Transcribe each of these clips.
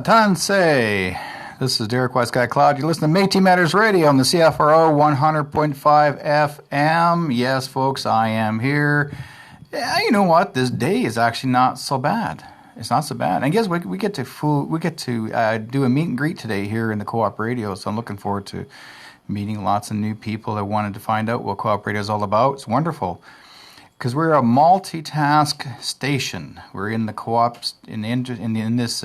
Tanse. This is Derek White Sky Cloud. You listen to Metis Matters Radio on the CFRO 100.5 FM. Yes, folks, I am here. Yeah, you know what? This day is actually not so bad. It's not so bad. And guess we get to do a meet and greet today here in the Co-op Radio. So I'm looking forward to meeting lots of new people that wanted to find out what Co-op Radio is all about. It's wonderful. Because we're a multitask station. We're in the co-op in this.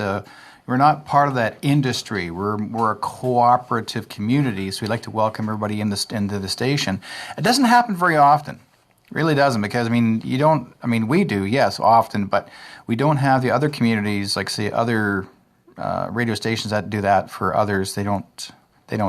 We're not part of that industry. We're a cooperative community, so we like to welcome everybody into the station. It doesn't happen very often. It really doesn't, because we do, yes, often, but we don't have the other communities, like say other radio stations that do that for others. They don't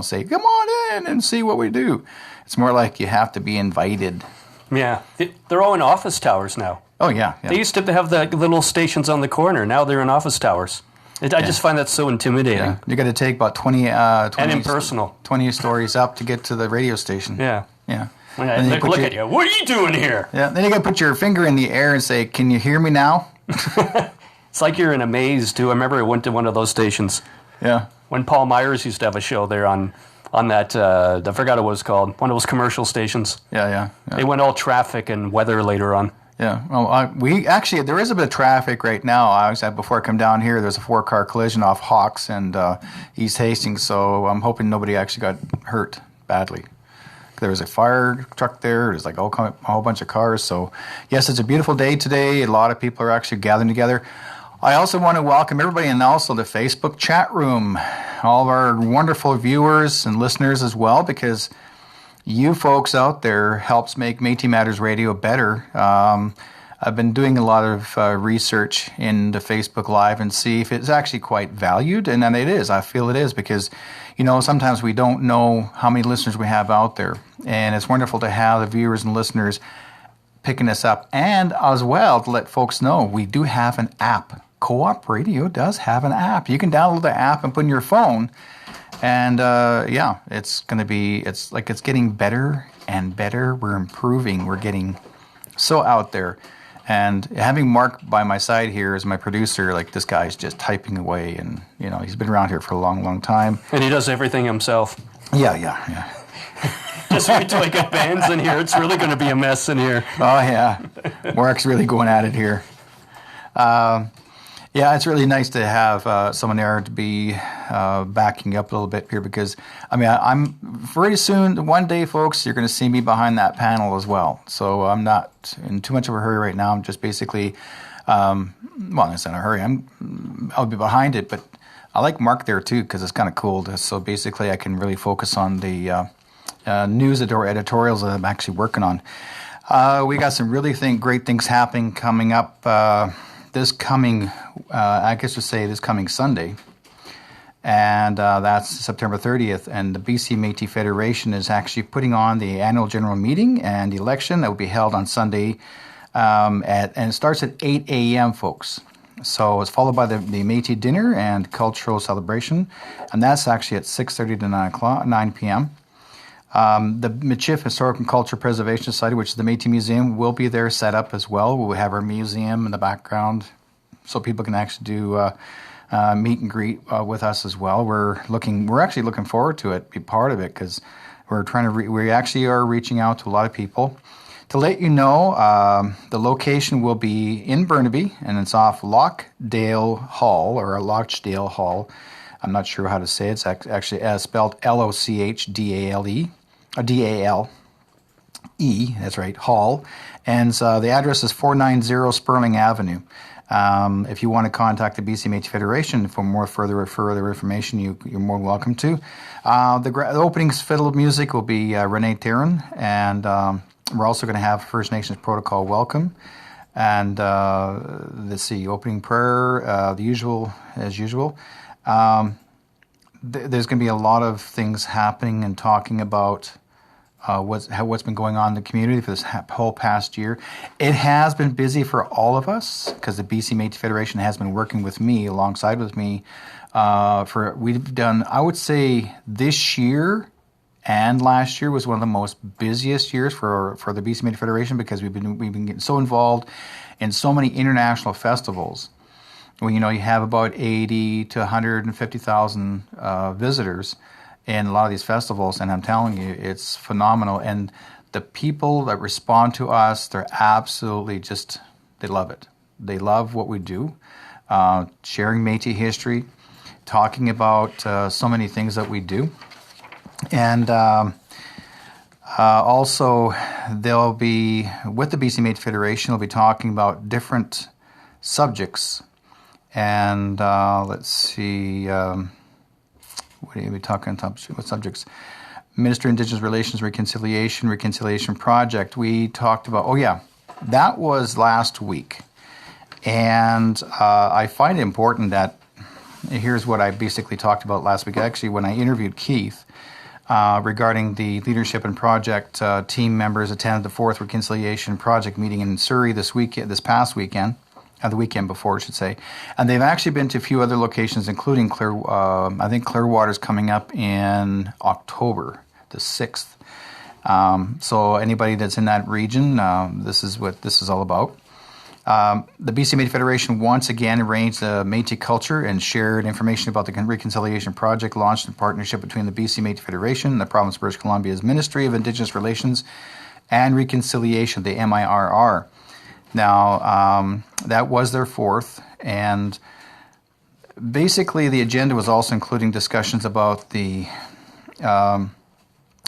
say, "Come on in and see what we do." It's more like you have to be invited. Yeah, they're all in office towers now. Oh, yeah. They used to have the little stations on the corner. Now they're in office towers. I just find that so intimidating. Yeah. You got to take about 20 and impersonal. 20 stories up to get to the radio station. Yeah. Yeah. Look at you. What are you doing here? Yeah. Then you got to put your finger in the air and say, "Can you hear me now?" It's like you're in a maze, too. I remember I went to one of those stations. Yeah. When Paul Myers used to have a show there on that, I forgot what it was called, one of those commercial stations. Yeah. They went all traffic and weather later on. Yeah. Well, there is a bit of traffic right now. Before I come down here, there's a 4-car collision off Hawks and East Hastings, so I'm hoping nobody actually got hurt badly. There was a fire truck there. There's like a whole bunch of cars. So, yes, it's a beautiful day today. A lot of people are actually gathering together. I also want to welcome everybody and also the Facebook chat room, all of our wonderful viewers and listeners as well, because you folks out there helps make Metis Matters Radio better. I've been doing a lot of research in the Facebook Live and see if it's actually quite valued, and then it is. I feel it is because, sometimes we don't know how many listeners we have out there, and it's wonderful to have the viewers and listeners picking this up, and as well to let folks know we do have an app. Co-op Radio does have an app. You can download the app and put in your phone, and it's getting better and better. We're improving. We're getting so out there. And having Mark by my side here as my producer, like this guy's just typing away, and he's been around here for a long, long time. And he does everything himself. Yeah. Just wait till I get bands in here. It's really going to be a mess in here. Oh yeah, Mark's really going at it here. Yeah, it's really nice to have someone there to be backing up a little bit here, because, I'm very soon, one day, folks, you're going to see me behind that panel as well. So I'm not in too much of a hurry right now. I'm just basically, it's not a hurry. I'll be behind it, but I like Mark there too, because it's kind of cool. So basically I can really focus on the news editorials that I'm actually working on. We got some really great things happening coming up this coming Sunday, and that's September 30th, and the BC Métis Federation is actually putting on the annual general meeting and election that will be held on Sunday, and it starts at 8 a.m., folks. So it's followed by the Métis dinner and cultural celebration, and that's actually at 6:30 to 9 p.m. The Michif Historical and Culture Preservation Society, which is the Métis Museum, will be there set up as well. We'll have our museum in the background so people can actually do meet and greet with us as well. We're actually looking forward to it, be part of it, because we actually are reaching out to a lot of people. To let you know, the location will be in Burnaby, and it's off Lochdale Hall. I'm not sure how to say it. It's actually spelled Lochdale. D-A-L-E, that's right, Hall. And the address is 490 Sperling Avenue. If you want to contact the BC Métis Federation for further information, you're more than welcome to. The opening fiddle music will be Renee Theron, and we're also going to have First Nations Protocol Welcome. And let's see, opening prayer, the usual, as usual. There's going to be a lot of things happening and talking about what's been going on in the community for this whole past year. It has been busy for all of us because the BC Métis Federation has been working with me, alongside with me. We've done, I would say, this year and last year was one of the most busiest years for the BC Métis Federation, because we've been getting so involved in so many international festivals. Well, you have about 80 to 150,000 visitors in a lot of these festivals, and I'm telling you, it's phenomenal. And the people that respond to us, they're absolutely they love it. They love what we do, sharing Métis history, talking about so many things that we do. And also, they'll be, with the BC Métis Federation, they'll be talking about different subjects. And let's see, what are we talking about? What subjects? Ministry of Indigenous Relations, Reconciliation Project. We talked about, that was last week. And I find it important that, here's what I basically talked about last week. Actually, when I interviewed Keith regarding the leadership and project team members attended the 4th Reconciliation Project meeting in Surrey this past weekend. The weekend before, I should say. And they've actually been to a few other locations, including I think Clearwater's coming up in October, the 6th. So anybody that's in that region, this is what this is all about. The BC Métis Federation once again arranged the Métis culture and shared information about the Reconciliation Project launched in partnership between the BC Métis Federation and the Province of British Columbia's Ministry of Indigenous Relations and Reconciliation, the MIRR. Now, that was their 4th, and basically the agenda was also including discussions about the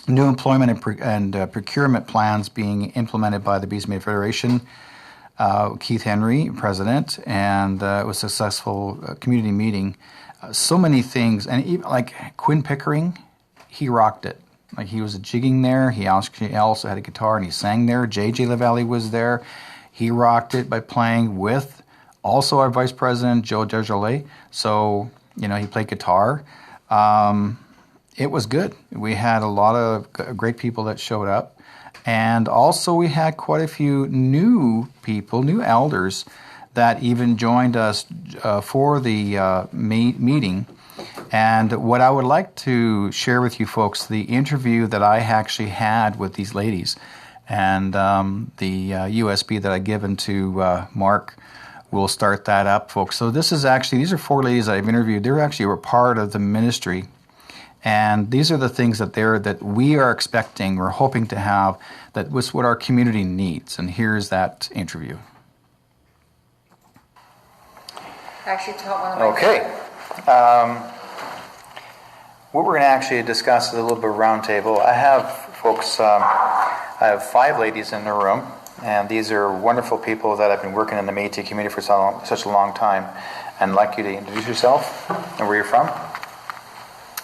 new employment and procurement plans being implemented by the BC Métis Federation. Keith Henry, president, and it was a successful community meeting. So many things, and even like Quinn Pickering, he rocked it. Like he was jigging there. He also had a guitar and he sang there. JJ LaValle was there. He rocked it by playing with also our vice president, Joe Desjardins. So, he played guitar. It was good. We had a lot of great people that showed up. And also we had quite a few new people, new elders, that even joined us for the meeting. And what I would like to share with you folks, the interview that I actually had with these ladies, and the USB that I've given to Mark, we'll start that up, folks. So these are 4 ladies that I've interviewed. They were part of the ministry, and these are the things that we are expecting, we're hoping to have, that was what our community needs. And here's that interview. Actually, taught one of my Okay. What we're going to actually discuss is a little bit of roundtable. I have, folks, I have 5 ladies in the room, and these are wonderful people that have been working in the Métis community for such a long time. And I'd like you to introduce yourself and where you're from.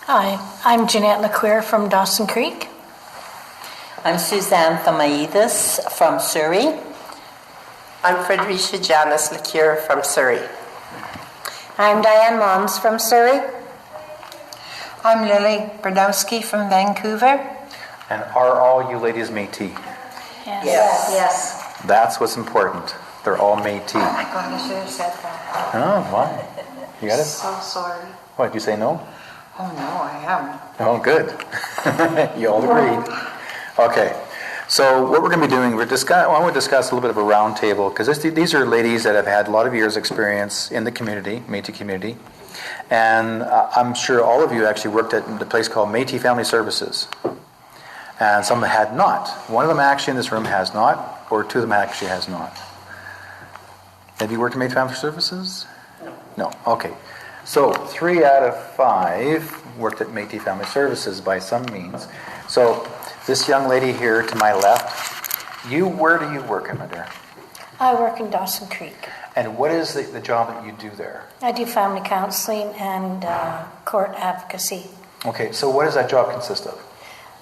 Hi, I'm Jeanette LeQueer from Dawson Creek. I'm Suzanne Thamaidis from Surrey. I'm Fredericia Janice LeCure from Surrey. I'm Diane Mons from Surrey. I'm Lily Brodowski from Vancouver. And are all you ladies Métis? Yes. That's what's important. They're all Métis. Oh my God, I should have said that. Oh, why? You got it? So sorry. What, you say no? Oh no, I haven't. Oh, good. You all agreed. Okay. So what we're going to be doing, I want to discuss a little bit of a round table, because these are ladies that have had a lot of years' experience in the community, Métis community. And I'm sure all of you actually worked at the place called Métis Family Services. And some had not. One of them actually in this room has not, or 2 of them actually has not. Have you worked at Métis Family Services? No. Okay. So 3 out of 5 worked at Métis Family Services by some means. So this young lady here to my left, where do you work, my dear? I work in Dawson Creek. And what is the job that you do there? I do family counseling and court advocacy. Okay, so what does that job consist of?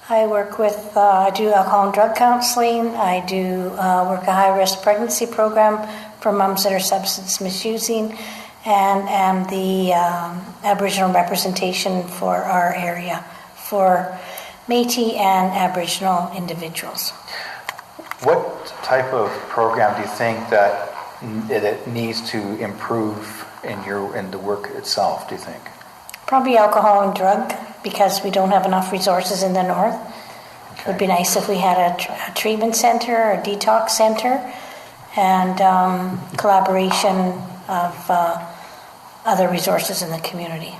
I work with, I do alcohol and drug counseling. I do work a high-risk pregnancy program for moms that are substance misusing, and the Aboriginal representation for our area for Métis and Aboriginal individuals. What type of program do you think that it needs to improve in the work itself, do you think? Probably alcohol and drug, because we don't have enough resources in the north. Okay. It would be nice if we had a treatment center, a detox center, and collaboration of other resources in the community.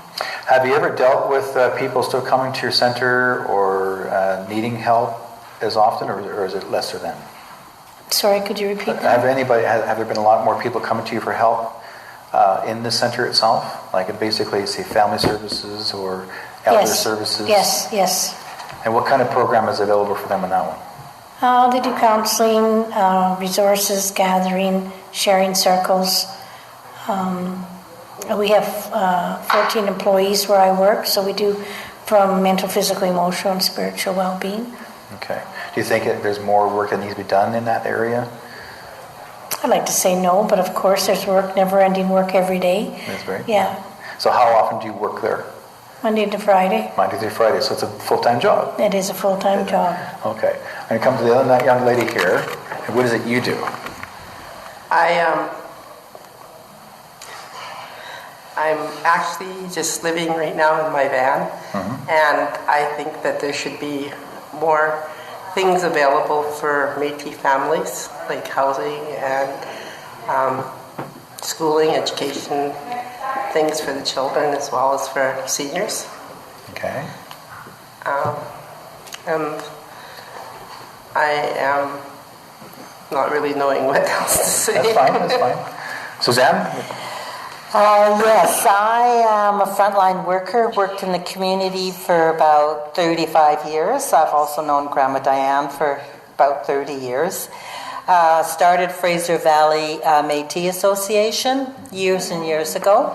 Have you ever dealt with people still coming to your center or needing help as often, or is it lesser than? Sorry, could you repeat that? Have there been a lot more people coming to you for help in the center itself? Like basically, say, family services or elder services? Yes. And what kind of program is available for them in that one? They do counseling, resources gathering, sharing circles. We have 14 employees where I work, so we do from mental, physical, emotional, and spiritual well-being. Okay. Do you think there's more work that needs to be done in that area? I'd like to say no, but of course there's work, never-ending work every day. That's right. Yeah. So how often do you work there? Monday to Friday. Monday through Friday, so it's a full-time job. It is a full-time job. Okay. I'm going to come to the other young lady here. And what is it you do? I'm actually just living right now in my van, and I think that there should be more things available for Métis families, like housing and schooling, education, things for the children as well as for seniors. Okay. And I am not really knowing what else to say. That's fine. Suzanne? Yes, I am a frontline worker, worked in the community for about 35 years. I've also known Grandma Diane for about 30 years. Started Fraser Valley Métis Association years and years ago.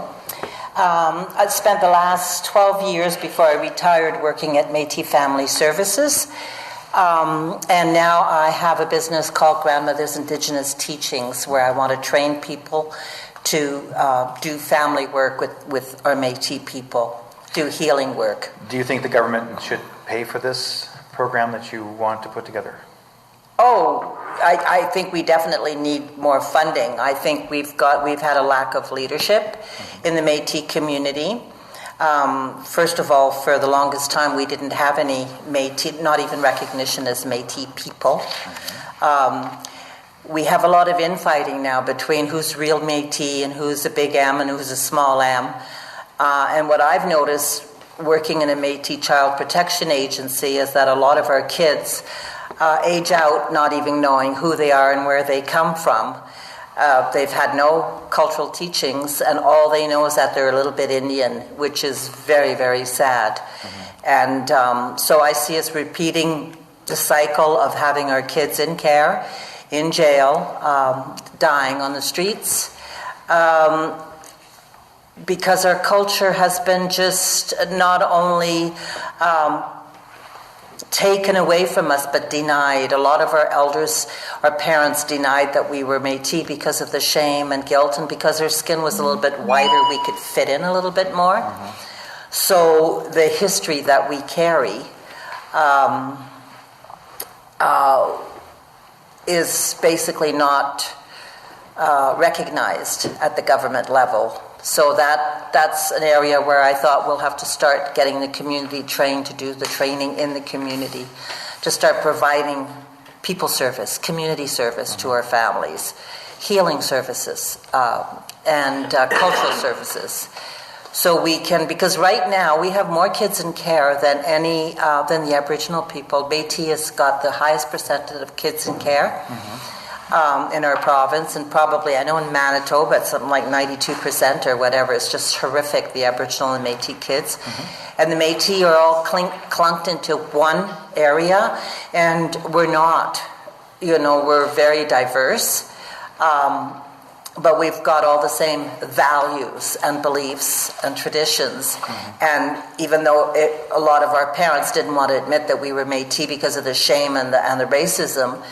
I spent the last 12 years before I retired working at Métis Family Services. And now I have a business called Grandmother's Indigenous Teachings, where I want to train people to do family work with our Métis people, do healing work. Do you think the government should pay for this program that you want to put together? Oh, I think we definitely need more funding. I think we've had a lack of leadership in the Métis community. First of all, for the longest time, we didn't have any Métis, not even recognition as Métis people. We have a lot of infighting now between who's real Métis and who's a big M and who's a small m. And what I've noticed working in a Métis Child Protection Agency is that a lot of our kids age out not even knowing who they are and where they come from. They've had no cultural teachings, and all they know is that they're a little bit Indian, which is very, very sad. And so I see us repeating the cycle of having our kids in care, in jail, dying on the streets, because our culture has been just not only taken away from us, but denied. A lot of our elders, our parents denied that we were Métis because of the shame and guilt, and because our skin was a little bit whiter, we could fit in a little bit more. So the history that we carry is basically not recognized at the government level. So that's an area where I thought we'll have to start getting the community trained to do the training in the community, to start providing people service, community service to our families, healing services, and cultural services. So we can, because right now we have more kids in care than than the Aboriginal people. Métis has got the highest percentage of kids in care in our province, and probably, I know in Manitoba it's something like 92% or whatever. It's just horrific, the Aboriginal and Métis kids. And the Métis are all clunked into one area, and we're not. We're very diverse. But we've got all the same values and beliefs and traditions. And even though a lot of our parents didn't want to admit that we were Métis because of the shame and the racism,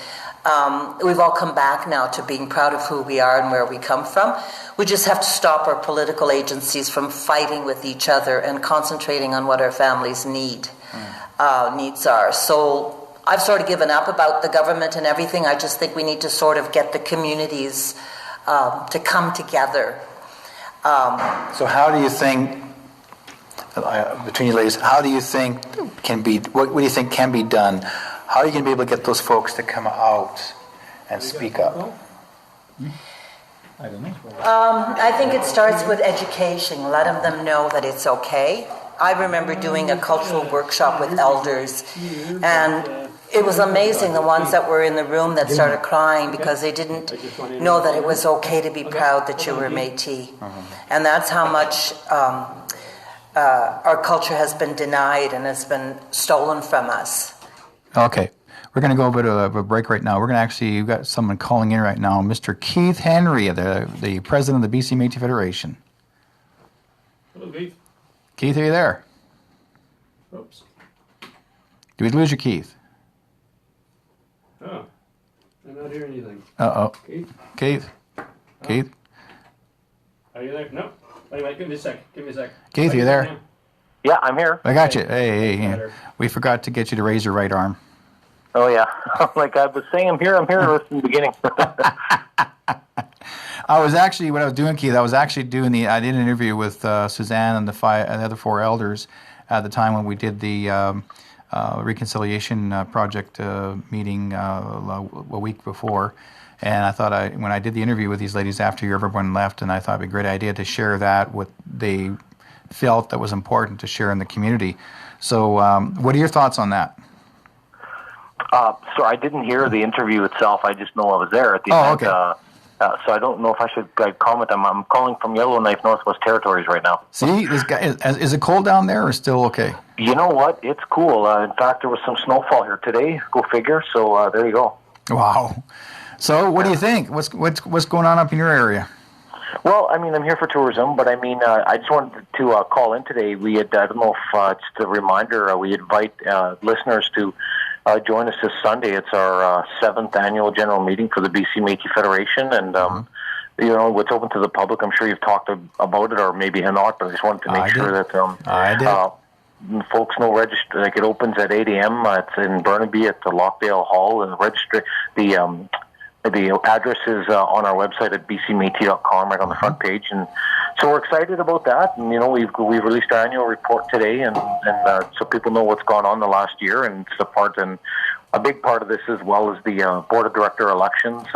we've all come back now to being proud of who we are and where we come from. We just have to stop our political agencies from fighting with each other and concentrating on what our families' needs are. So I've sort of given up about the government and everything. I just think we need to sort of get the communities to come together. So how do you think, between you ladies, how do you think what do you think can be done? How are you going to be able to get those folks to come out and speak up? I don't know. I think it starts with education, letting them know that it's okay. I remember doing a cultural workshop with elders, and it was amazing, the ones that were in the room that started crying because they didn't know that it was okay to be proud that you were Métis. And that's how much our culture has been denied and has been stolen from us. Okay. We're going to go a bit of a break right now. We're going to actually, you've got someone calling in right now, Mr. Keith Henry, the president of the BC Métis Federation. Hello, Keith. Keith, are you there? Oops. Did we lose you, Keith? Oh, I'm not hearing anything. Uh-oh. Keith? Keith? Keith? Are you there? No. Wait, give me a sec. Keith, are you there? Yeah, I'm here. I got you. Hey. We forgot to get you to raise your right arm. Oh, yeah. Like I was saying, I'm here from the beginning. I was actually, what I was doing, Keith, I did an interview with Suzanne and the other four elders at the time when we did the reconciliation project meeting a week before. And I thought when I did the interview with these ladies after everyone left, and I thought it'd be a great idea to share that, what they felt that was important to share in the community. So what are your thoughts on that? So I didn't hear the interview itself. I just know I was there at the event. Okay. So I don't know if I should comment. I'm calling from Yellowknife, Northwest Territories right now. See, this guy, is it cold down there or still okay? You know what? It's cool. In fact, there was some snowfall here today. Go figure. So there you go. Wow. So what do you think? What's going on up in your area? Well, I mean, I'm here for tourism, but I mean, I just wanted to call in today. We had, I don't know if just a reminder, we invite listeners to join us this Sunday. It's our 7th annual general meeting for the BC Métis Federation, and you know, it's open to the public. I'm sure you've talked about it, or maybe not, but I just wanted to make sure that I did. Folks know register. Like, it opens at 8 a.m. It's in Burnaby at the Lockdale Hall, and the address is on our website at bcmétis.com, right on the front page, and so we're excited about that. And you know, we've released our annual report today, and so people know what's gone on the last year, and it's a big part of this, as well as the board of director elections.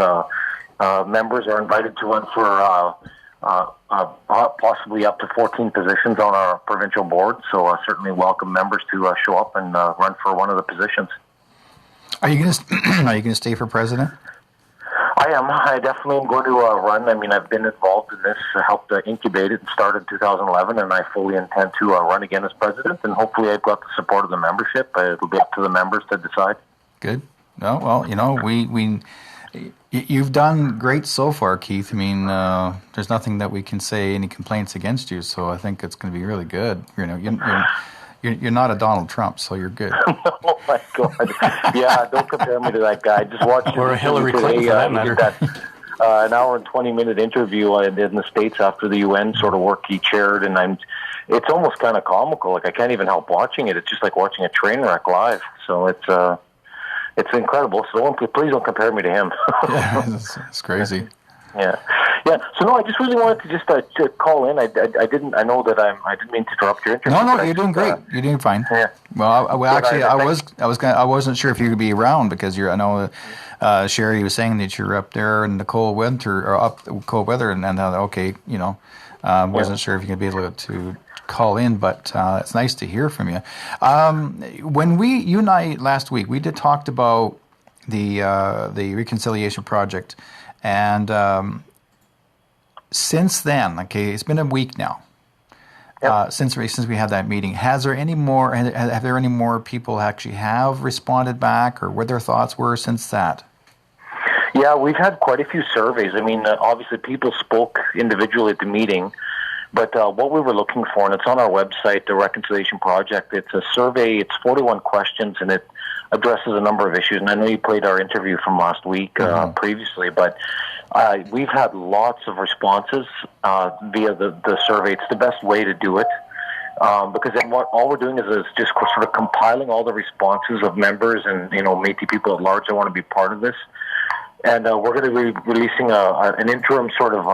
Members are invited to run for possibly up to 14 positions on our provincial board. So certainly welcome members to show up and run for one of the positions. Are you going to stay for president? I am. I definitely am going to run. I mean, I've been involved in this, helped incubate it, and started in 2011, and I fully intend to run again as president, and hopefully I've got the support of the membership. It'll be up to the members to decide. Good. No, well, you know, you've done great so far, Keith. I mean, there's nothing that we can say, any complaints against you, so I think it's going to be really good. You know, you're not a Donald Trump, so you're good. Oh my God! Yeah, don't compare me to that guy. I just watched or Hillary Clinton, for that matter. An hour and 20-minute interview I did in the States after the UN sort of work he chaired, and it's almost kind of comical. Like, I can't even help watching it. It's just like watching a train wreck live. So it's incredible. So please don't compare me to him. Yeah, it's crazy. Yeah. So no, I just really wanted to just to call in. I didn't mean to interrupt your interview. No, you're doing great. You're doing fine. Yeah. Well, I wasn't sure if you could be around because I know Sherry was saying that you're up there in the cold weather, and okay, you know, wasn't sure if you could be able to call in, but it's nice to hear from you. When you and I last week, we did talked about the reconciliation project. And since then, okay, it's been a week now. Yep. Since we had that meeting, have there any more people actually have responded back, or what their thoughts were since that? Yeah, we've had quite a few surveys. I mean, obviously people spoke individually at the meeting, but what we were looking for, and it's on our website, the Reconciliation Project, it's a survey, it's 41 questions, and it addresses a number of issues. And I know you played our interview from last week previously, but we've had lots of responses via the survey. It's the best way to do it because then all we're doing is just sort of compiling all the responses of members and, you know, Métis people at large that want to be part of this. And we're going to be releasing an interim sort of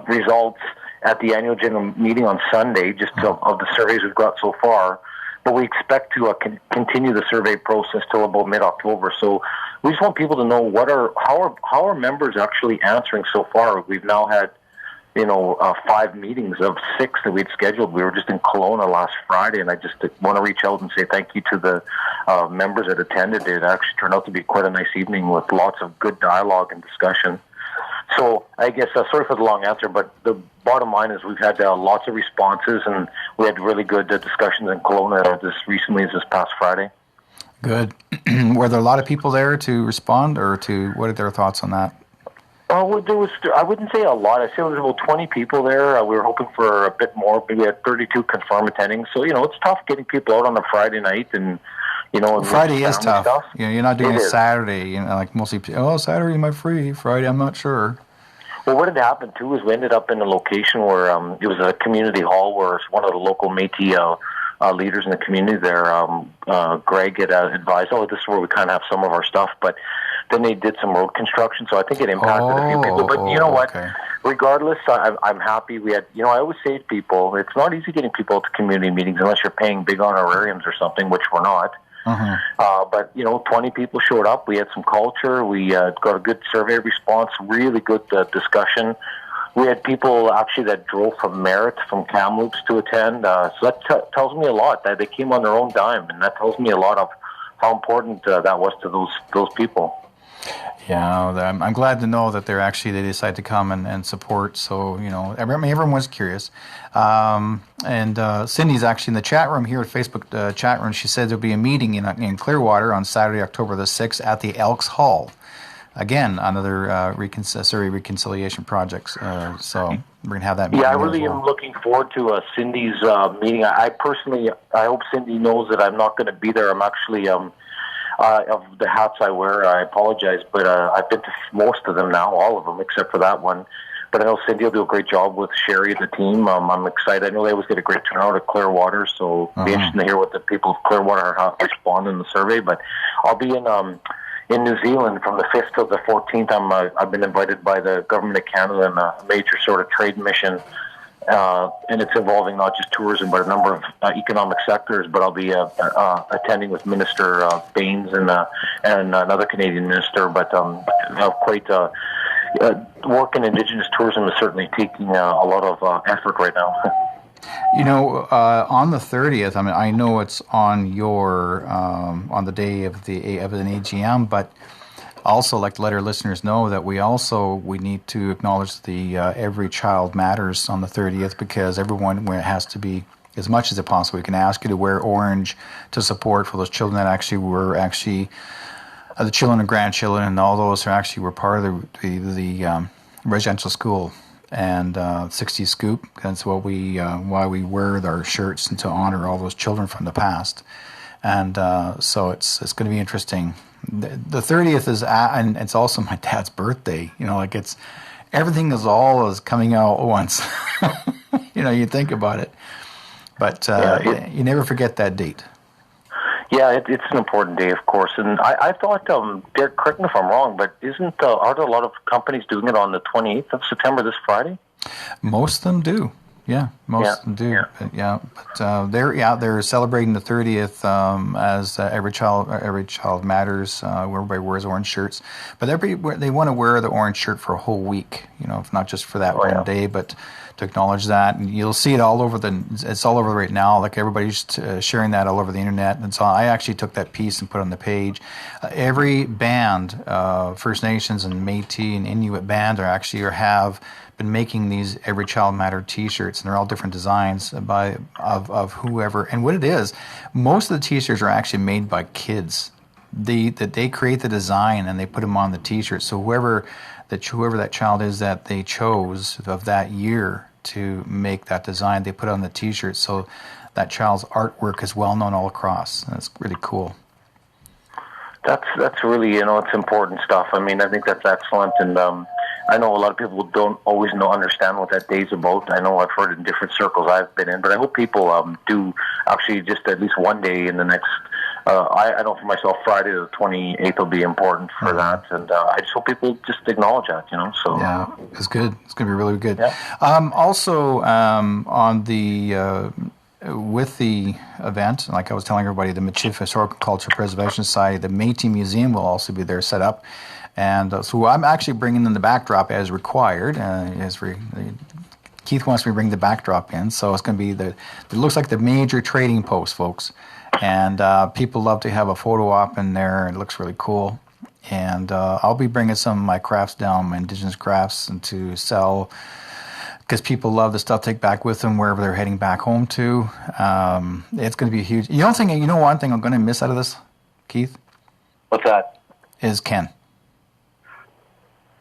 results at the annual general meeting on Sunday, just of the surveys we've got so far. but we expect to continue the survey process till about mid-October. So we just want people to know how are members actually answering so far. We've now had 5 meetings of 6 that we'd scheduled. We were just in Kelowna last Friday, and I just want to reach out and say thank you to the members that attended. It actually turned out to be quite a nice evening with lots of good dialogue and discussion. So I guess, sorry for the long answer, but the bottom line is we've had lots of responses, and we had really good discussions in Kelowna as recently as this past Friday. Good. Were there a lot of people there to respond, or what are their thoughts on that? Well, I wouldn't say a lot. I'd say there was about 20 people there. We were hoping for a bit more. We had 32 confirmed attending. So, it's tough getting people out on a Friday night and, and Friday is tough. Stuff. You're not doing it Saturday. Like mostly, Saturday am I free? Friday, I'm not sure. Well, what had happened, too, is we ended up in a location where it was a community hall where one of the local Métis leaders in the community there, Greg, had advised, this is where we kind of have some of our stuff, but then they did some road construction, so I think it impacted a few people. But you know what? Okay. Regardless, I'm happy. We had, I always say to people, it's not easy getting people to community meetings unless you're paying big honorariums or something, which we're not. But 20 people showed up. We had some culture. We got a good survey response, really good discussion. We had people actually that drove from Merritt, from Kamloops to attend. So that tells me a lot. That they came on their own dime, and that tells me a lot of how important that was to those people. Yeah, I'm glad to know that they decided to come and support. So, everyone was curious. And Cindy's actually in the chat room here at Facebook chat room. She said there'll be a meeting in Clearwater on Saturday, October the 6th at the Elks Hall. Again, another reconciliation projects. So we're going to have that meeting. Yeah, I really am looking forward to Cindy's meeting. I hope Cindy knows that I'm not going to be there. I'm actually... of the hats I wear, I apologize, but I've been to most of them now, all of them, except for that one. But I know Cindy will do a great job with Sherry and the team. I'm excited. I know they always get a great turnout at Clearwater, so it'll be interesting to hear what the people of Clearwater respond in the survey. But I'll be in New Zealand from the 5th to the 14th. I've been invited by the Government of Canada in a major sort of trade mission. And it's involving not just tourism, but a number of economic sectors. But I'll be attending with Minister Baines and another Canadian minister. But quite work in Indigenous tourism is certainly taking a lot of effort right now. On the 30th, I know it's on your on the day of an AGM, but. Also, like to let our listeners know that we need to acknowledge the Every Child Matters on the 30th, because everyone has to be, as much as it possibly, we can ask you to wear orange to support for those children that were the children and grandchildren, and all those who were part of the residential school and 60 Scoop. That's what why we wear our shirts, and to honor all those children from the past. And so it's going to be interesting. The 30th is, and it's also my dad's birthday. Everything is coming out at once. You think about it, but you never forget that date. Yeah, it's an important day, of course. And I thought, Derek, correct me if I'm wrong, but are there a lot of companies doing it on the 28th of September, this Friday? Most of them do. Yeah, most of them do. Yeah, but they're celebrating the 30th as Every Child Matters. Where everybody wears orange shirts, but they want to wear the orange shirt for a whole week. If not just for that one day, but to acknowledge that. And you'll see it all over it's all over right now. Like everybody's sharing that all over the internet. And so I actually took that piece and put it on the page. Every band, First Nations and Métis and Inuit band, have been making these Every Child Matter T-shirts, and they're all different designs of whoever. And what it is, most of the T-shirts are actually made by kids. They create the design and they put them on the T-shirt. So whoever that child is that they chose of that year to make that design, they put it on the T-shirt. So that child's artwork is well known all across. That's really cool. That's really, it's important stuff. I think that's excellent, and I know a lot of people don't always understand what that day's about. I know I've heard it in different circles I've been in, but I hope people do actually just at least one day in the next. I know for myself, Friday the 28th will be important for that, and I just hope people just acknowledge that. So yeah, it's good. It's going to be really good. Yeah. Also, on the with the event, like I was telling everybody, the Metis Historical Culture Preservation Society, the Metis Museum will also be there set up. And so I'm actually bringing in the backdrop as required. Keith wants me to bring the backdrop in, so it's going to be it looks like the major trading post, folks. And people love to have a photo op in there. It looks really cool. And I'll be bringing some of my crafts down, my indigenous crafts, and to sell, because people love the stuff to take back with them wherever they're heading back home to. It's going to be a huge. You know one thing I'm going to miss out of this, Keith? What's that? Is Ken.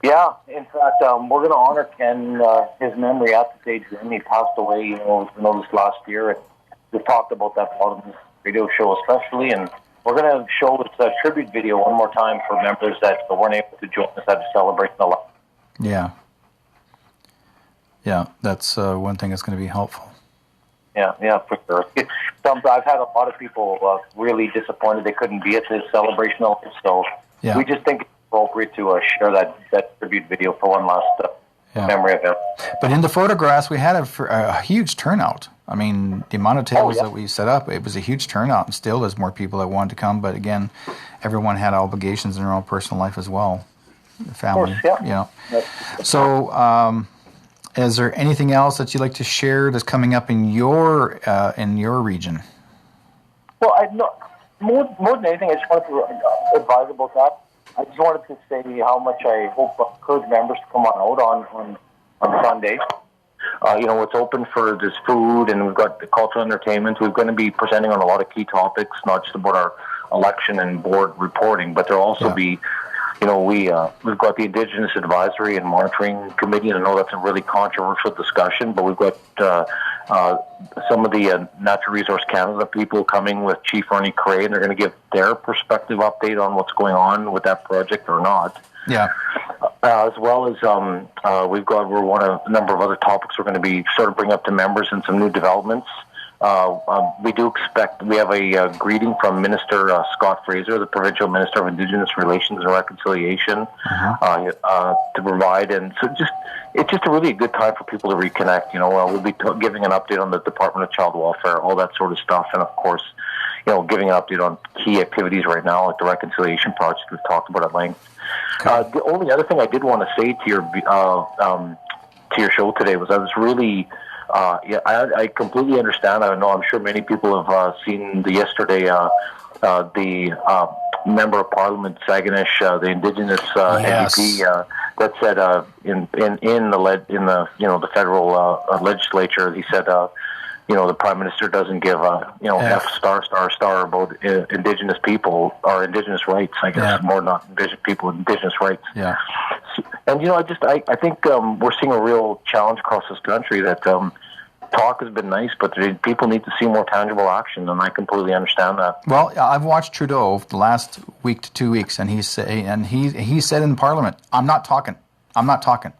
Yeah, in fact, we're going to honor Ken, his memory at the stage when he passed away, this last year. And we've talked about that part of this radio show especially, and we're going to show this tribute video one more time for members that weren't able to join us at the celebration of life. Yeah. Yeah, that's one thing that's going to be helpful. Yeah, for sure. I've had a lot of people really disappointed they couldn't be at this celebration of life, so we just think appropriate to share that tribute video for one last memory of him. But in the photographs, we had a huge turnout. I mean, the amount of tables that we set up, it was a huge turnout, and still there's more people that wanted to come. But again, everyone had obligations in their own personal life as well, the family. Of course, So, is there anything else that you'd like to share that's coming up in your region? Well, more than anything, I just wanted to advise about that. I just wanted to say how much I hope encourage members to come on out on Sunday. It's open for this food, and we've got the cultural entertainment. We're going to be presenting on a lot of key topics, not just about our election and board reporting, but there'll also be, we've got the Indigenous Advisory and Monitoring Committee, and I know that's a really controversial discussion, but we've got some of the Natural Resource Canada people coming with Chief Ernie Cray, and they're going to give their perspective update on what's going on with that project or not. Yeah. As well as we're one of a number of other topics we're going to be sort of bring up to members and some new developments. We have a greeting from Minister Scott Fraser, the Provincial Minister of Indigenous Relations and Reconciliation, to provide. And so it's just a really good time for people to reconnect. We'll be giving an update on the Department of Child Welfare, all that sort of stuff. And, of course, giving an update on key activities right now, like the Reconciliation Project we've talked about at length. Okay. The only other thing I did want to say to your show today was I was really... I completely understand. I know. I'm sure many people have seen yesterday the member of Parliament Saguenish, the Indigenous MEP, that said in the federal legislature, he said the Prime Minister doesn't give F star about Indigenous people or Indigenous rights. I guess more not Indigenous people, Indigenous rights. Yeah. And I think we're seeing a real challenge across this country that talk has been nice, but people need to see more tangible action, and I completely understand that. Well, I've watched Trudeau the last week to 2 weeks, and he said in Parliament, I'm not talking. I'm not going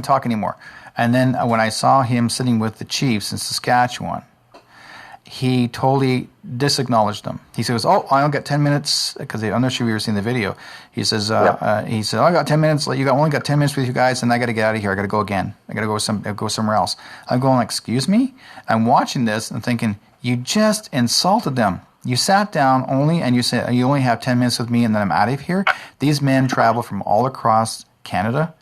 to talk anymore. And then when I saw him sitting with the chiefs in Saskatchewan, he totally disacknowledged them. He says, I only got 10 minutes, because I'm not sure if you were seeing the video. He says, I got 10 minutes. Only got 10 minutes with you guys, and I got to get out of here. I got to go again. I got to go somewhere else. I'm going, excuse me? I'm watching this and thinking, you just insulted them. You sat down and you said, you only have 10 minutes with me, and then I'm out of here. These men travel from all across Canada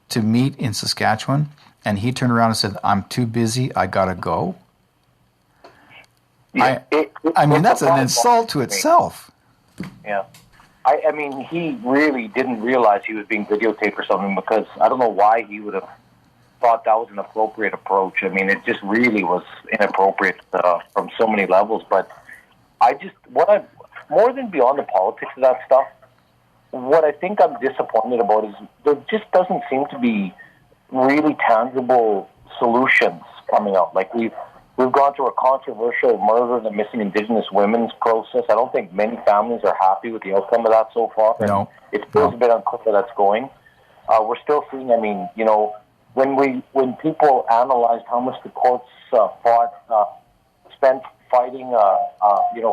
to meet in Saskatchewan, and he turned around and said, I'm too busy. I got to go. Yeah, that's an insult to itself. Yeah. I mean, he really didn't realize he was being videotaped or something, because I don't know why he would have thought that was an appropriate approach. I mean, it just really was inappropriate from so many levels. But more than beyond the politics of that stuff, what I think I'm disappointed about is there just doesn't seem to be really tangible solutions coming out. Like we've gone through a controversial murder of the missing Indigenous women's process. I don't think many families are happy with the outcome of that so far. No. It's still a bit unclear where that's going. We're still seeing, when people analyzed how much the courts spent fighting,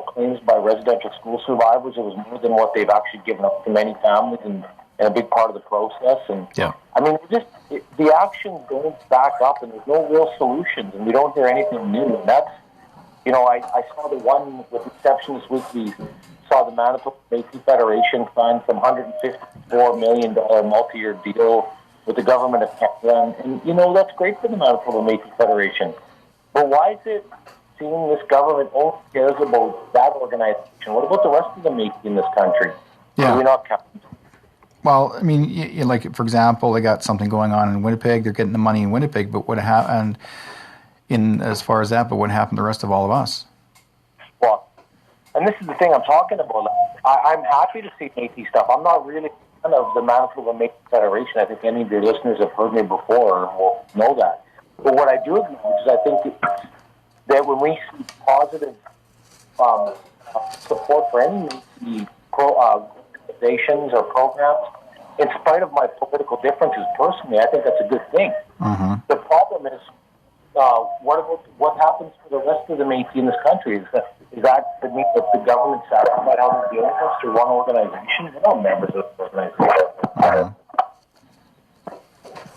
claims by residential school survivors, it was more than what they've actually given up to many families and a big part of the process. And the actions don't back up, and there's no real solutions, and we don't hear anything new. And I saw the one, with the exception this week, we saw the Manitoba Métis Federation sign some $154 million multi-year deal with the government of Canada. And that's great for the Manitoba Métis Federation. But why is it seeing this government only cares about that organization? What about the rest of the Métis in this country? Yeah. Do we not count? Well, I mean, like, for example, they got something going on in Winnipeg. They're getting the money in Winnipeg, but what happened as far as that, but what happened to the rest of all of us? Well, and this is the thing I'm talking about. I'm happy to see Métis stuff. I'm not really a fan of the Manitoba Métis Federation. I think any of your listeners have heard me before will know that. But what I do acknowledge is I think that when we see positive support for any Métis organizations or programs, in spite of my political differences personally, I think that's a good thing. Mm-hmm. The problem is, what happens to the rest of the Métis in this country? Is that the mean that the government satisfied how they're dealing with us through one organization? We're not members of the organization. Uh-huh.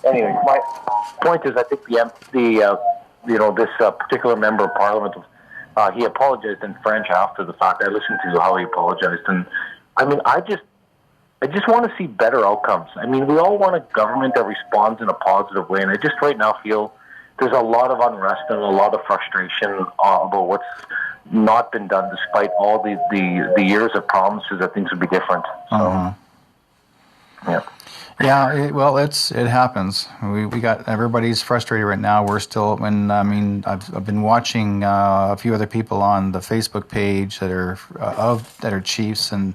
Anyway, my point is, I think this particular member of Parliament, he apologized in French after the fact. I listened to how he apologized, and I mean, I just want to see better outcomes. I mean, we all want a government that responds in a positive way, and I just right now feel there's a lot of unrest and a lot of frustration about what's not been done, despite all the years of promises that things would be different. So, yeah. Yeah, it happens. We got, everybody's frustrated right now. We're still, I've been watching a few other people on the Facebook page that are chiefs, and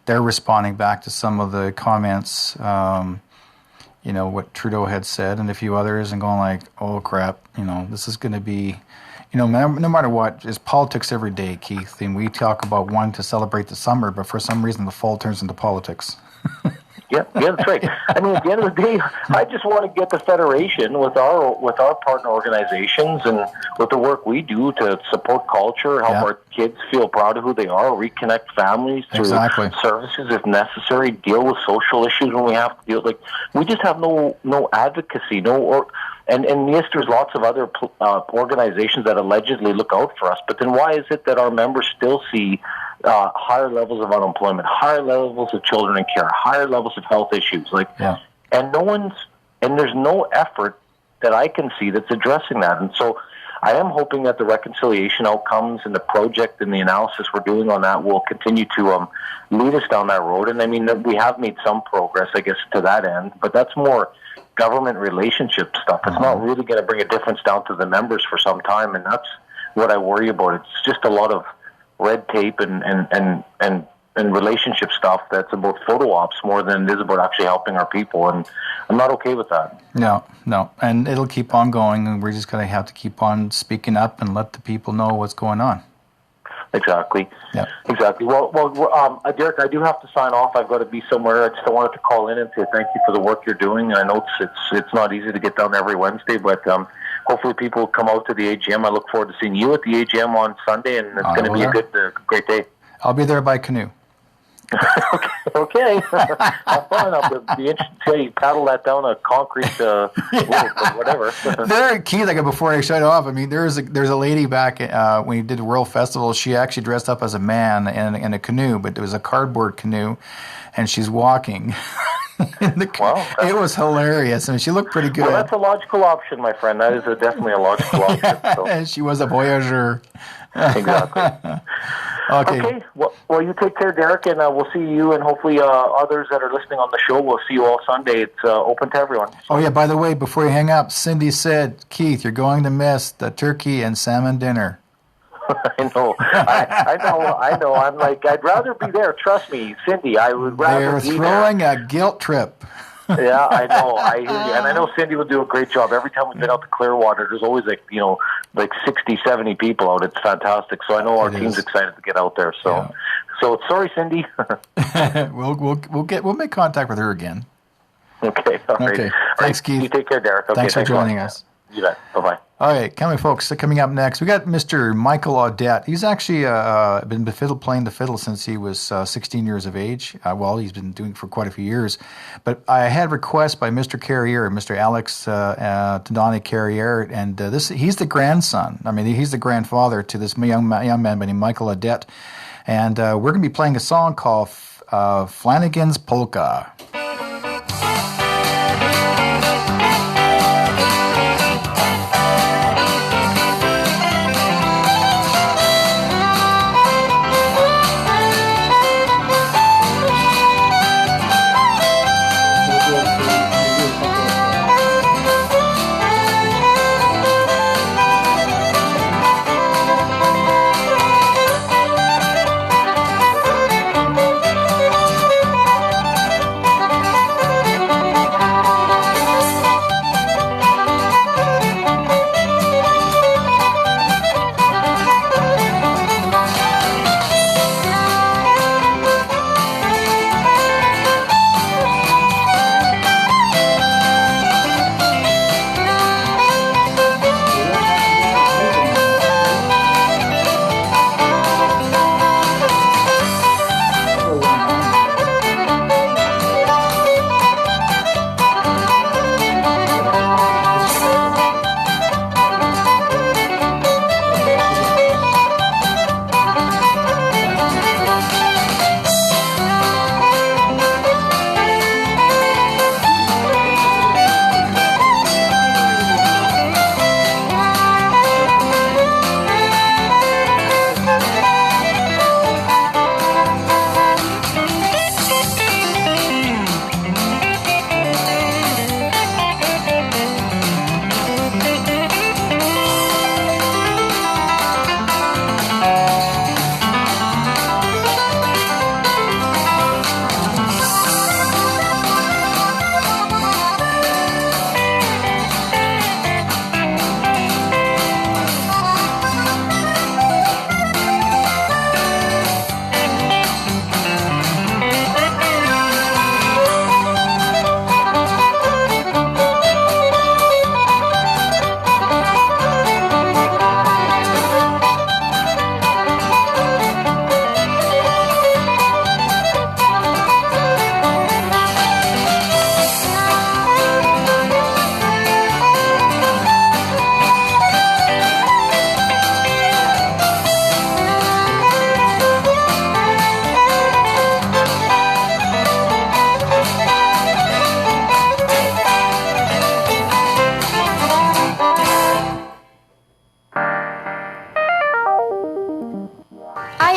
they're responding back to some of the comments, what Trudeau had said, and a few others, and going like, oh crap, this is going to be, no matter what, it's politics every day, Keith. And we talk about wanting to celebrate the summer, but for some reason the fall turns into politics. Yeah, that's right. I mean, at the end of the day, I just want to get the Federation with our partner organizations and with the work we do to support culture, help our kids feel proud of who they are, reconnect families through services if necessary, deal with social issues when we have to deal. Like, we just have no advocacy, and yes, there's lots of other organizations that allegedly look out for us. But then why is it that our members still see higher levels of unemployment, higher levels of children in care, higher levels of health issues, and there's no effort that I can see that's addressing that. And so I am hoping that the reconciliation outcomes and the project and the analysis we're doing on that will continue to lead us down that road. And I mean, we have made some progress, I guess, to that end, but that's more government relationship stuff. It's not really going to bring a difference down to the members for some time, and that's what I worry about. It's just a lot of red tape and relationship stuff that's about photo ops more than it is about actually helping our people, and I'm not okay with that. No, and it'll keep on going, and we're just going to have to keep on speaking up and let the people know what's going on. Exactly. Yeah. Exactly. Well, Derek, I do have to sign off. I've got to be somewhere. I just wanted to call in and say thank you for the work you're doing. I know it's not easy to get down every Wednesday, but hopefully people come out to the AGM. I look forward to seeing you at the AGM on Sunday, and it's going to be a great day. I'll be there by canoe. Okay. Have fun. I'll be interested to see you paddle that down a concrete road or whatever. There, Keith, before I shut off, I mean, there's a lady back when you did the World Festival. She actually dressed up as a man in a canoe, but it was a cardboard canoe, and she's walking. It was hilarious. I mean, she looked pretty good. Well, that's a logical option, my friend. That is definitely a logical option. So. And she was a voyageur. Exactly. Okay. Well, you take care, Derek, and we'll see you and hopefully others that are listening on the show. We'll see you all Sunday. It's open to everyone. Oh, yeah, by the way, before you hang up, Cindy said, Keith, you're going to miss the turkey and salmon dinner. I know. I know. I'm like, I'd rather be there. Trust me, Cindy, I would rather be there. They're throwing a guilt trip. Yeah, I know. I hear you. And I know Cindy will do a great job. Every time we've been out to Clearwater, there's always like 60, 70 people out. It's fantastic. So I know our team's excited to get out there. So sorry, Cindy. We'll make contact with her again. Okay. All right. Okay. Thanks, Keith. You take care, Derek. Okay, thanks for joining us. You bet. Bye-bye. All right, folks, so coming up next, we got Mr. Michael Audette. He's actually been playing the fiddle since he was 16 years of age. He's been doing it for quite a few years. But I had requests by Mr. Carrier, Mr. Alex Tadani Carrier, and he's the grandson. I mean, he's the grandfather to this young man named Michael Audette. And we're going to be playing a song called Flanagan's Polka.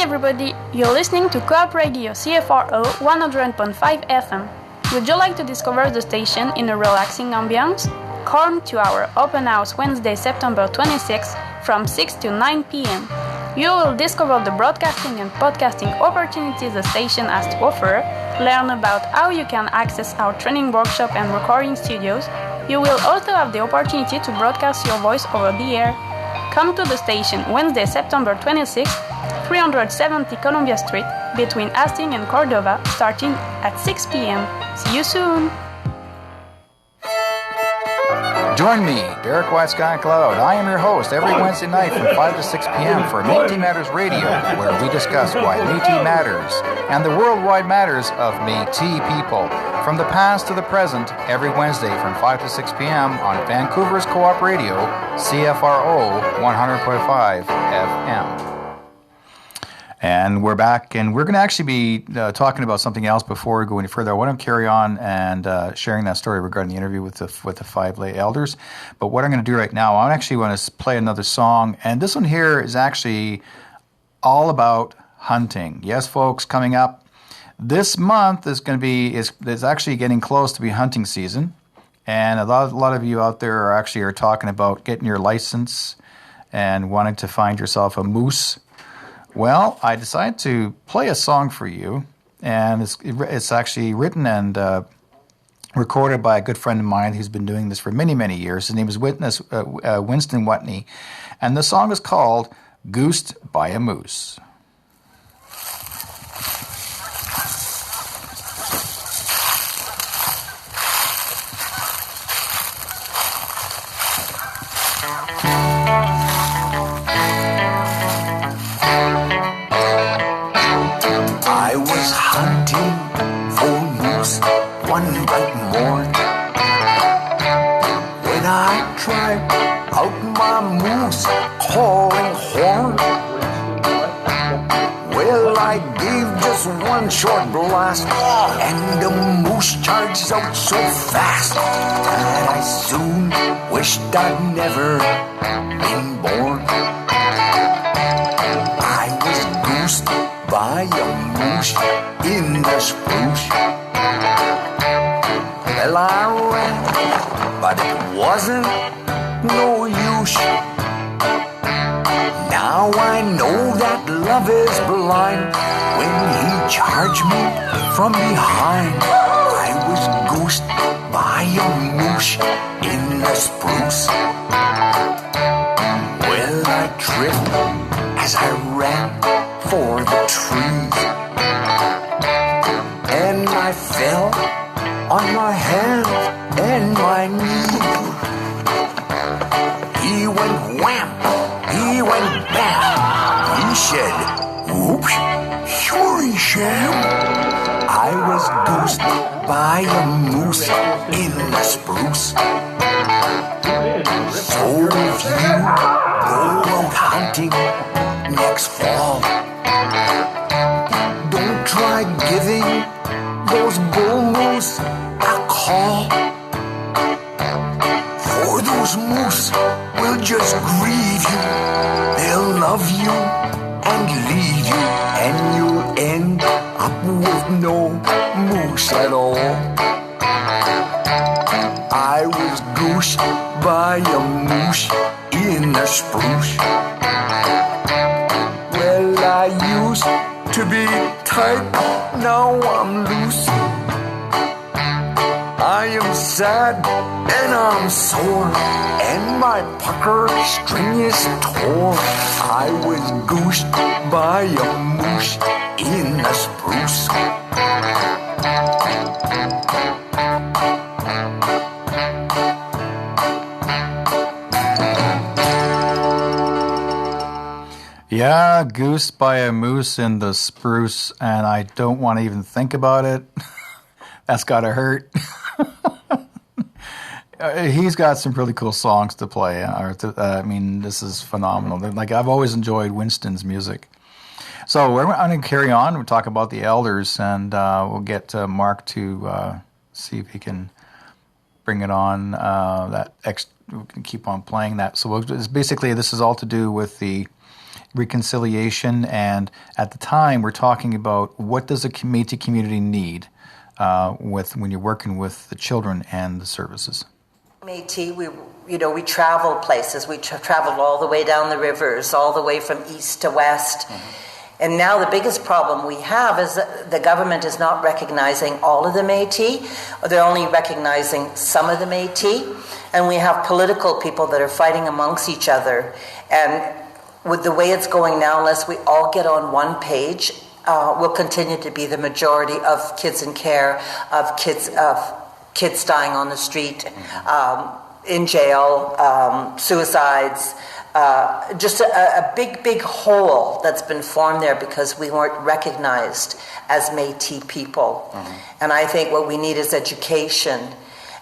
everybody, you're listening to Co-op Radio CFRO 100.5 FM. Would you like to discover the station in a relaxing ambience? Come to our open house Wednesday, September 26th from 6 to 9 p.m. You will discover the broadcasting and podcasting opportunities the station has to offer, learn about how you can access our training workshop and recording studios. You will also have the opportunity to broadcast your voice over the air. Come to the station Wednesday, September 26th, 370 Columbia Street, between Hastings and Cordova, starting at 6 p.m. See you soon! Join me, Derek White Sky Cloud. I am your host every Wednesday night from 5 to 6 p.m. for Métis Matters Radio, where we discuss why Métis matters and the worldwide matters of Métis people. From the past to the present, every Wednesday from 5 to 6 p.m. on Vancouver's Co-op Radio, CFRO 100.5 FM. And we're back, and we're going to actually be talking about something else before we go any further. I want to carry on and sharing that story regarding the interview with the five lay elders. But what I'm going to do right now, I actually want to play another song, and this one here is actually all about hunting. Yes, folks, coming up this month is going to be is actually getting close to be hunting season, and a lot of you out there are talking about getting your license and wanting to find yourself a moose. Well, I decided to play a song for you, and it's actually written and recorded by a good friend of mine who's been doing this for many, many years. His name is Winston Watney, and the song is called Goosed by a Moose. was hunting for moose one bright morn. When I tried out my moose calling horn, well, I gave just one short blast, and the moose charged out so fast that I soon wished I'd never been born. I was goosed by a moose in the spruce. Well, I ran, but it wasn't no use. Now I know that love is blind. When he charged me from behind, I was goosed by a moose in the spruce. Well, I tripped as I ran for the trees, and I fell on my hands and my knees. He went wham, he went bam, he said, whoops, sorry, Sam. I was goosed by a moose in the spruce. So if you go out hunting next fall, don't try giving those bull moose a call. For those moose will just grieve you. They'll love you and leave you, and you'll end up with no moose at all. I was goosed by a moose in the spruce. Well, I used to be tight, now I'm loose. I am sad and I'm sore, and my pucker string is tore. I was goosed by a moose in the spruce. Yeah, goosed by a moose in the spruce, and I don't want to even think about it. That's gotta hurt. He's got some really cool songs to play. I mean, this is phenomenal. Like, I've always enjoyed Winston's music. So we're going to carry on. We'll talk about the elders, and we'll get Mark to see if he can bring it on. We can keep on playing that. So basically, this is all to do with the reconciliation, and at the time, we're talking about what does a Métis community need when you're working with the children and the services. Métis, we travel places. We traveled all the way down the rivers, all the way from east to west. Mm-hmm. And now the biggest problem we have is that the government is not recognizing all of the Métis. They're only recognizing some of the Métis. And we have political people that are fighting amongst each other. And with the way it's going now, unless we all get on one page, will continue to be the majority of kids in care, of kids dying on the street, in jail, suicides, just a big hole that's been formed there because we weren't recognized as Métis people. Mm-hmm. And I think what we need is education,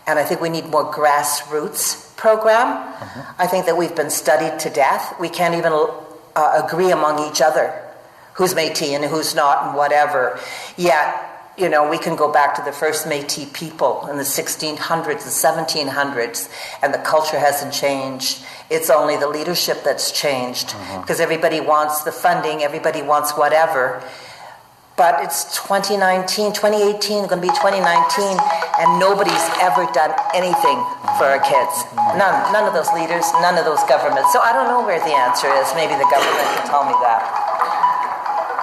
and I think we need more grassroots program. Mm-hmm. I think that we've been studied to death. We can't even agree among each other who's Métis and who's not and whatever. Yet, we can go back to the first Métis people in the 1600s, the 1700s, and the culture hasn't changed. It's only the leadership that's changed, because everybody wants the funding, everybody wants whatever. But it's 2018, going to be 2019, and nobody's ever done anything for our kids. None of those leaders, none of those governments. So I don't know where the answer is. Maybe the government can tell me that.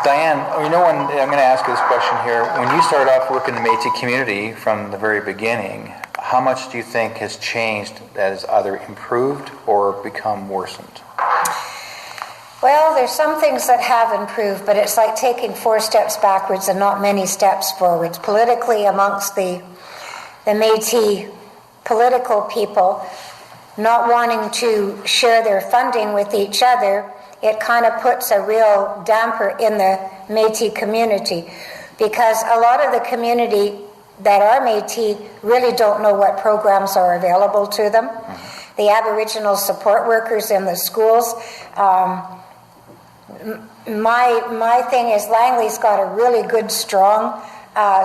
Diane, when I'm going to ask you this question here. When you started off working in the Métis community from the very beginning, how much do you think has changed that has either improved or become worsened? Well, there's some things that have improved, but it's like taking 4 steps backwards and not many steps forwards. Politically, amongst the Métis political people, not wanting to share their funding with each other, it kind of puts a real damper in the Métis community. because a lot of the community that are Métis really don't know what programs are available to them. The Aboriginal support workers in the schools. My thing is Langley's got a really good, strong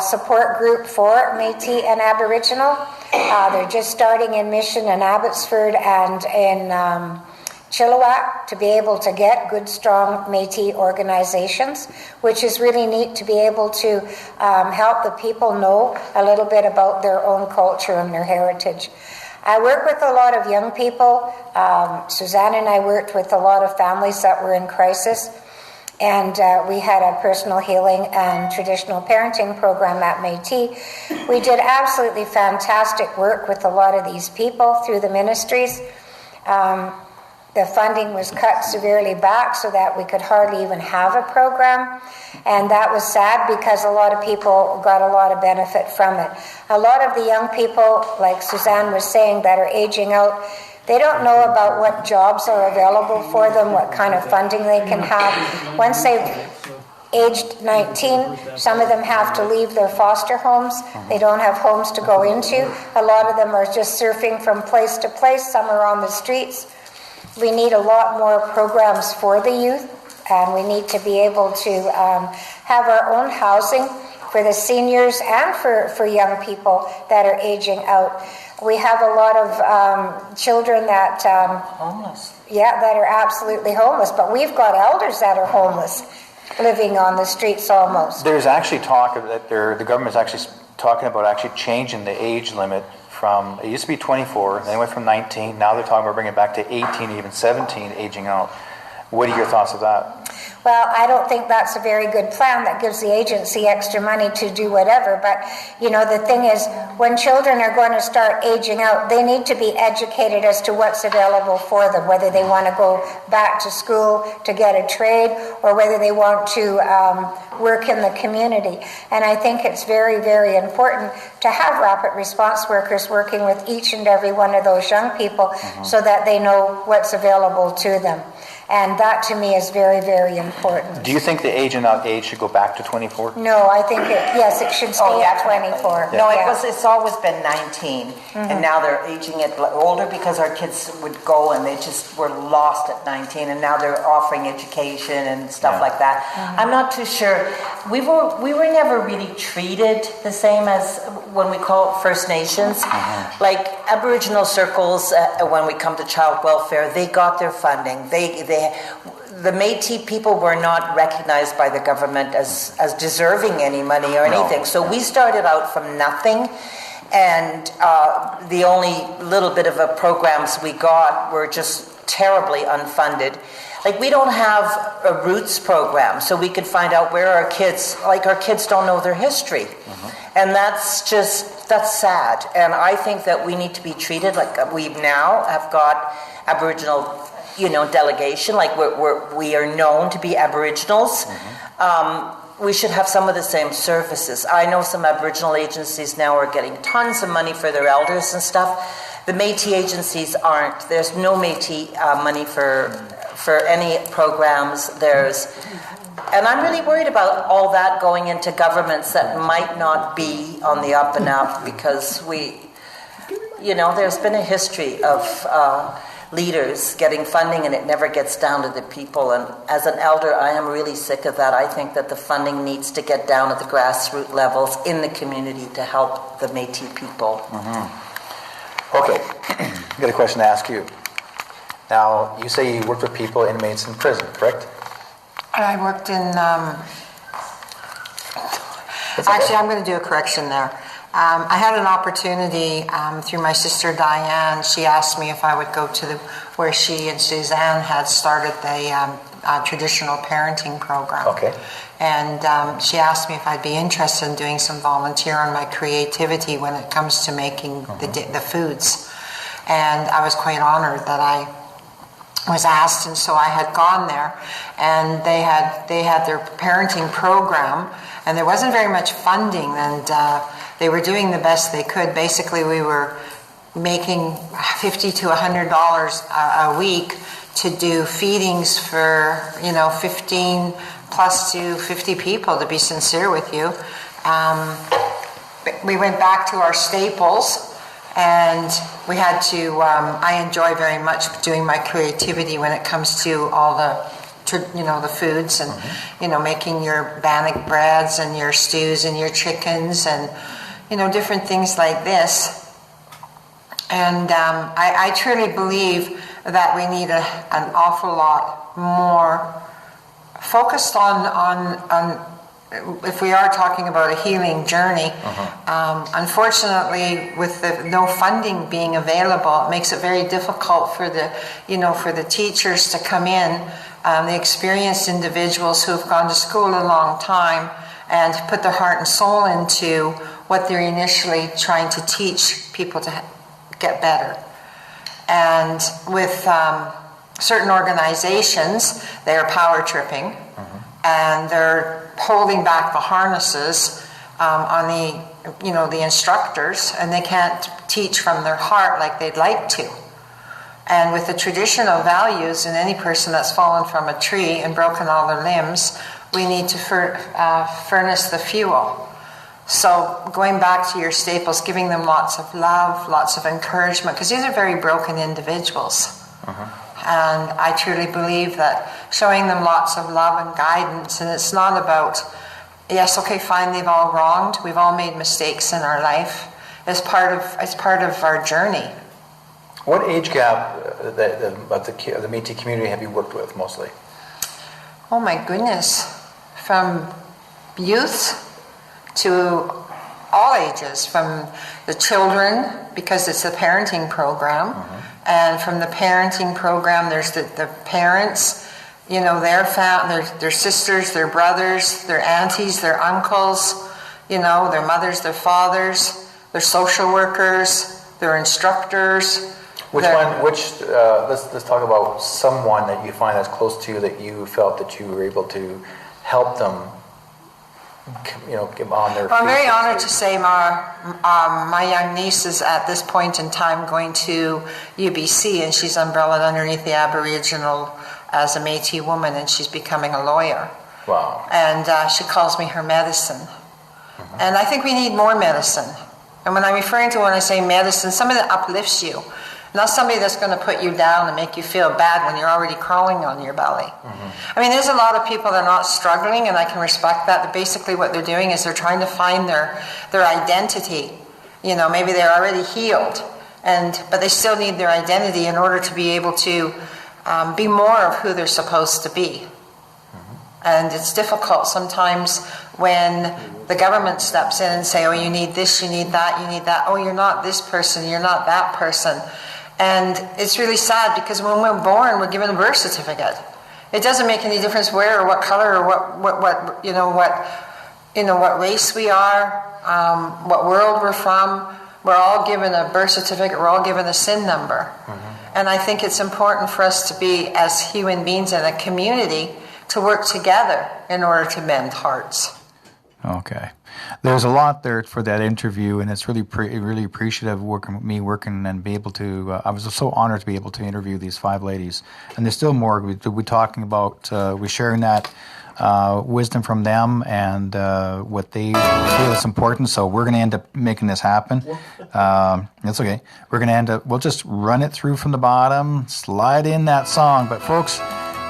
support group for Métis and Aboriginal. They're just starting in Mission and Abbotsford and in Chilliwack to be able to get good, strong Métis organizations, which is really neat to be able to help the people know a little bit about their own culture and their heritage. I work with a lot of young people. Suzanne and I worked with a lot of families that were in crisis. And we had a personal healing and traditional parenting program at Métis. We did absolutely fantastic work with a lot of these people through the ministries. The funding was cut severely back so that we could hardly even have a program. And that was sad because a lot of people got a lot of benefit from it. A lot of the young people, like Suzanne was saying, that are aging out, they don't know about what jobs are available for them, what kind of funding they can have. Once they've aged 19, some of them have to leave their foster homes. They don't have homes to go into. A lot of them are just surfing from place to place. Some are on the streets. We need a lot more programs for the youth, and we need to be able to have our own housing for the seniors and for young people that are aging out. We have a lot of children that Homeless. Yeah, that are absolutely homeless, but we've got elders that are homeless, living on the streets almost. There's actually talk of that the government's actually talking about actually changing the age limit from, it used to be 24, then it went from 19, now they're talking about bringing it back to 18, even 17, aging out. What are your thoughts of that? Well, I don't think that's a very good plan that gives the agency extra money to do whatever. But, the thing is, when children are going to start aging out, they need to be educated as to what's available for them, whether they want to go back to school to get a trade or whether they want to work in the community. And I think it's very, very important to have rapid response workers working with each and every one of those young people so that they know what's available to them. And that, to me, is very, very important. Do you think the aging out age should go back to 24? No, I think it should stay at 24. No, it's always been 19, and now they're aging it older because our kids would go and they just were lost at 19, and now they're offering education and stuff like that. I'm not too sure. We were never really treated the same as when we call it First Nations. Like Aboriginal circles, when we come to child welfare, they got their funding. The Métis people were not recognized by the government as deserving any money or anything. No. So we started out from nothing, and the only little bit of programs we got were just terribly unfunded. Like, we don't have a roots program, so we could find out where our kids don't know their history. And that's sad. And I think that we need to be treated like we now have got Aboriginal delegation, like we are known to be Aboriginals. We should have some of the same services. I know some Aboriginal agencies now are getting tons of money for their elders and stuff. The Métis agencies aren't. There's no Métis money for any programs. And I'm really worried about all that going into governments that might not be on the up and up, because there's been a history of leaders getting funding and it never gets down to the people. And as an elder, I am really sick of that. I think that the funding needs to get down at the grassroots levels in the community to help the Métis people. Okay, I've got a question to ask you. Now, you say you worked with people, inmates in prison, correct? I worked in... Actually, I'm going to do a correction there. I had an opportunity through my sister Diane. She asked me if I would go to where she and Suzanne had started the traditional parenting program. Okay. And she asked me if I'd be interested in doing some volunteer on my creativity when it comes to making the foods. And I was quite honored that I was asked, and so I had gone there, and they had their parenting program, and there wasn't very much funding, and they were doing the best they could. Basically, we were making $50 to $100 a week to do feedings for 15 plus to 50 people, to be sincere with you. We went back to our staples, and we had to, I enjoy very much doing my creativity when it comes to all the foods and, making your bannock breads and your stews and your chickens and, different things like this. And I truly believe that we need an awful lot more focused on if we are talking about a healing journey. Unfortunately, with no funding being available, it makes it very difficult for the teachers to come in, the experienced individuals who have gone to school a long time and put their heart and soul into what they're initially trying to teach people to get better. And with certain organizations, they are power tripping, and they're holding back the harnesses on the instructors, and they can't teach from their heart like they'd like to. And with the traditional values in any person that's fallen from a tree and broken all their limbs, we need to furnace the fuel. So going back to your staples, giving them lots of love, lots of encouragement, because these are very broken individuals. And I truly believe that showing them lots of love and guidance, and it's not about, yes, okay, fine, they've all wronged, we've all made mistakes in our life. It's part of our journey. What age gap of the Métis community have you worked with mostly? Oh my goodness, from youth to all ages, from the children, because it's a parenting program, and from the parenting program there's the parents, their sisters, their brothers, their aunties, their uncles, their mothers, their fathers, their social workers, their instructors. Let's talk about someone that you find that's close to you that you felt that you were able to help them, get on their feet. I'm very honored to say my young niece is at this point in time going to UBC, and she's umbrellaed underneath the Aboriginal as a Métis woman, and she's becoming a lawyer. Wow. And she calls me her medicine. And I think we need more medicine. And when I'm referring to when I say medicine, somebody that uplifts you. Not somebody that's going to put you down and make you feel bad when you're already crawling on your belly. I mean, there's a lot of people that are not struggling, and I can respect that. But basically what they're doing is they're trying to find their identity. Maybe they're already healed, but they still need their identity in order to be able to be more of who they're supposed to be. And it's difficult sometimes when the government steps in and say, oh, you need this, you need that, you need that. Oh, you're not this person, you're not that person. And it's really sad because when we're born, we're given a birth certificate. It doesn't make any difference where or what color or what race we are, what world we're from. We're all given a birth certificate. We're all given a SIN number. And I think it's important for us to be, as human beings in a community, to work together in order to mend hearts. Okay. There's a lot there for that interview, and it's really really appreciative of working and be able to, I was so honored to be able to interview these 5 ladies. And there's still more. We're talking about, we're sharing that wisdom from them and what they feel is important. So we're going to end up making this happen. That's okay. We're going to end up, we'll just run it through from the bottom, slide in that song. But folks,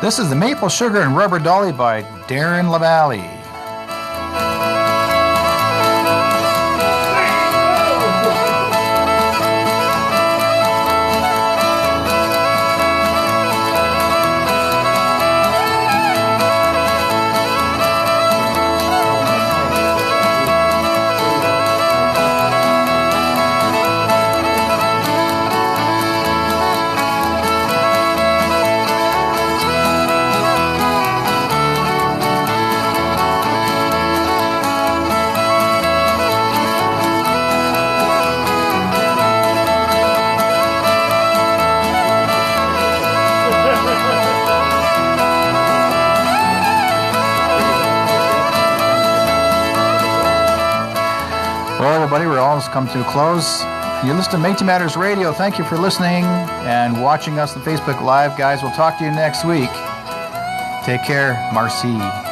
this is the Maple Sugar and Rubber Dolly by Darren LaValle. Come to a close. You listen to Métis Matters Radio. Thank you for listening and watching us on Facebook Live. Guys, we'll talk to you next week. Take care. Merci.